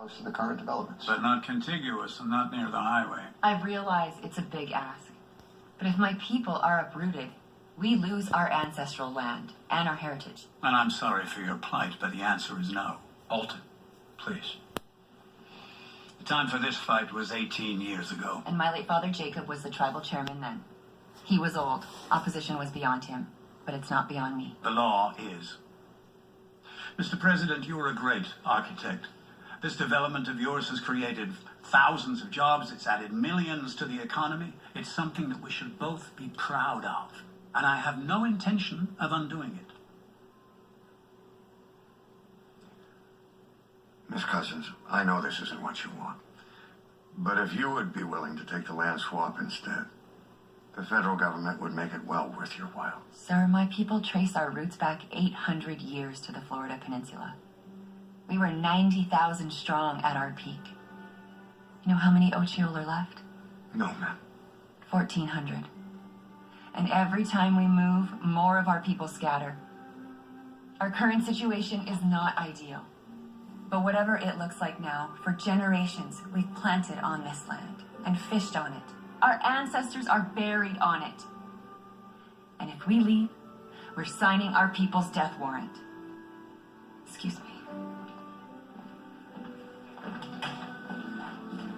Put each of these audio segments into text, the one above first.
Close to the current developments. But not contiguous and not near the highway. I realize it's a big ask. But if my people are uprooted, we lose our ancestral land and our heritage. And I'm sorry for your plight, but the answer is no. Alton, please. The time for this fight was 18 years ago. And my late father Jacob was the tribal chairman then. He was old. Opposition was beyond him. But it's not beyond me. The law is. Mr. President, you are a great architect. This development of yours has created thousands of jobs. It's added millions to the economy. It's something that we should both be proud of. And I have no intention of undoing it. Miss Cousins, I know this isn't what you want. But if you would be willing to take the land swap instead, the federal government would make it well worth your while. Sir, my people trace our roots back 800 years to the Florida Peninsula. We were 90,000 strong at our peak. You know how many Ochiol are left? No, ma'am. 1,400. And every time we move, more of our people scatter. Our current situation is not ideal. But whatever it looks like now, for generations, we've planted on this land and fished on it. Our ancestors are buried on it. And if we leave, we're signing our people's death warrant. Excuse me.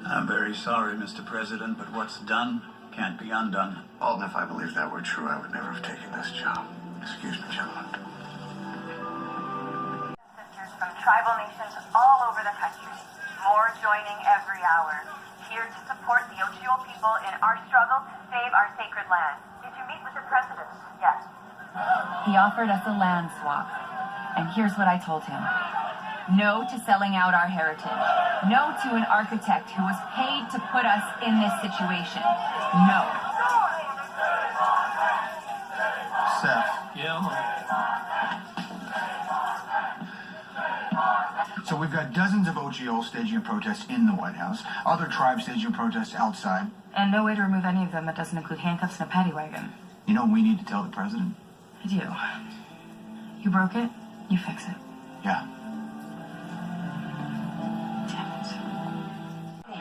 I'm very sorry, Mr. President, but what's done can't be undone. Alton, if I believed that were true, I would never have taken this job. Excuse me, gentlemen. Sisters from tribal nations all over the country. More joining every hour. Here to support the Ochiol people in our struggle to save our sacred land. Did you meet with the president? Yes. He offered us a land swap. And here's what I told him. No to selling out our heritage. No to an architect who was paid to put us in this situation. No. Seth. Yeah? So we've got dozens of Ochiol staging a protest in the White House, other tribes staging a protest outside. And no way to remove any of them that doesn't include handcuffs and a paddy wagon. You know, we need to tell the president. I do. You broke it, you fix it. Yeah.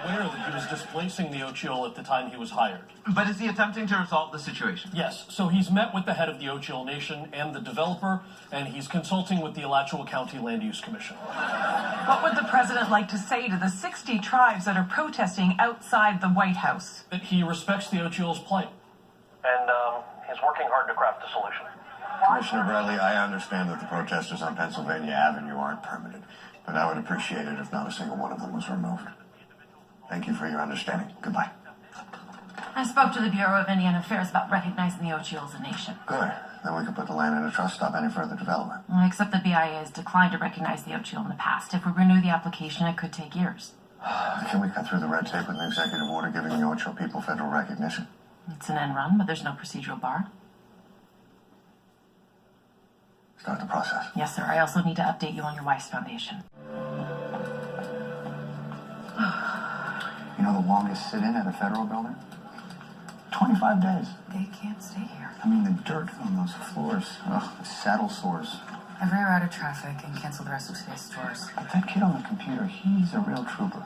Aware that he was displacing the Ochiol at the time he was hired. But is he attempting to resolve the situation? Yes, so he's met with the head of the Ochiol Nation and the developer, and he's consulting with the Alachua County Land Use Commission. What would the president like to say to the 60 tribes that are protesting outside the White House? That he respects the Ochiol's plight, and he's working hard to craft a solution. Commissioner Bradley, I understand that the protesters on Pennsylvania Avenue aren't permitted, but I would appreciate it if not a single one of them was removed. Thank you for your understanding. Goodbye. I spoke to the Bureau of Indian Affairs about recognizing the Ochiol as a nation. Good. Then we can put the land in a trust, stop any further development. Except the BIA has declined to recognize the Ochiol in the past. If we renew the application, it could take years. Can we cut through the red tape with an executive order giving the Ochiol people federal recognition? It's an end run, but there's no procedural bar. Start the process. Yes, sir. I also need to update you on your wife's foundation. You know the longest sit-in at a federal building? 25 days. They can't stay here. I mean, the dirt on those floors. Ugh, the saddle sores. I rerouted traffic and canceled the rest of today's tours. But that kid on the computer, he's a real trooper.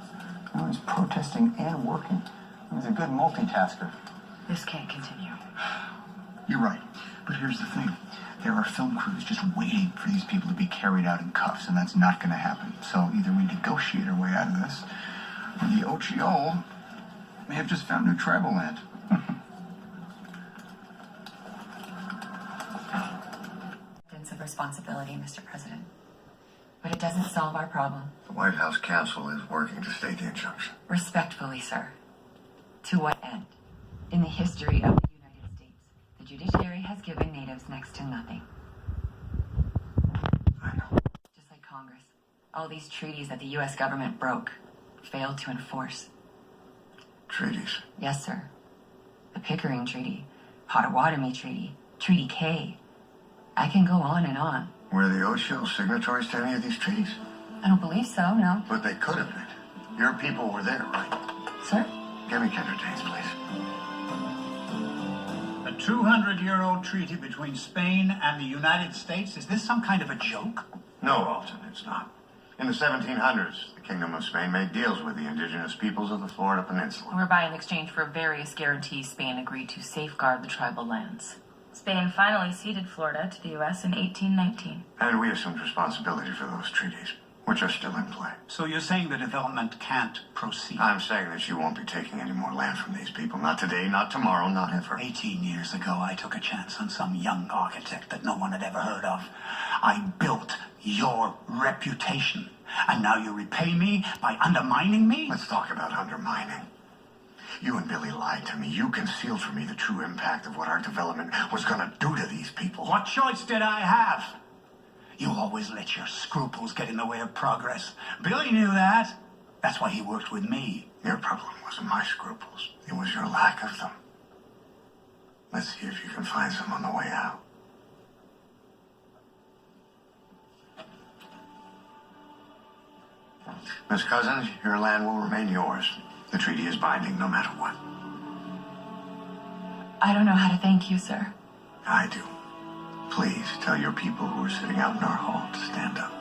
You know, he's protesting and working. He's a good multitasker. This can't continue. You're right. But here's the thing. There are film crews just waiting for these people to be carried out in cuffs, and that's not going to happen. So either we negotiate our way out of this, or the Ochiol may have just found new tribal land. Sense of responsibility, Mr. President. But it doesn't solve our problem. The White House Counsel is working to state the injunction. Respectfully, sir. To what end? In the history of the United States, the judiciary has given natives next to nothing. I know. Just like Congress. All these treaties that the U.S. government broke, failed to enforce. Treaties? Yes, sir. The Pickering Treaty, Potawatomi Treaty, Treaty K. I can go on and on. Were the Ochiol signatories to any of these treaties? I don't believe so, no. But they could have been. Your people were there, right? Sir? Give me Kendra Danes, please. A 200-year-old treaty between Spain and the United States? Is this some kind of a joke? No, Alton, it's not. In the 1700s, the Kingdom of Spain made deals with the indigenous peoples of the Florida Peninsula. Whereby, in exchange for various guarantees, Spain agreed to safeguard the tribal lands. Spain finally ceded Florida to the U.S. in 1819. And we assumed responsibility for those treaties, which are still in play. So you're saying the development can't proceed? I'm saying that you won't be taking any more land from these people. Not today, not tomorrow, not ever. 18 years ago, I took a chance on some young architect that no one had ever heard of. I built your reputation. And now you repay me by undermining me? Let's talk about undermining. You and Billy lied to me. You concealed from me the true impact of what our development was going to do to these people. What choice did I have? You always let your scruples get in the way of progress. Billy knew that. That's why he worked with me. Your problem wasn't my scruples. It was your lack of them. Let's see if you can find some on the way out. Miss Cousins, your land will remain yours. The treaty is binding no matter what. I don't know how to thank you, sir. I do. Please tell your people who are sitting out in our hall to stand up.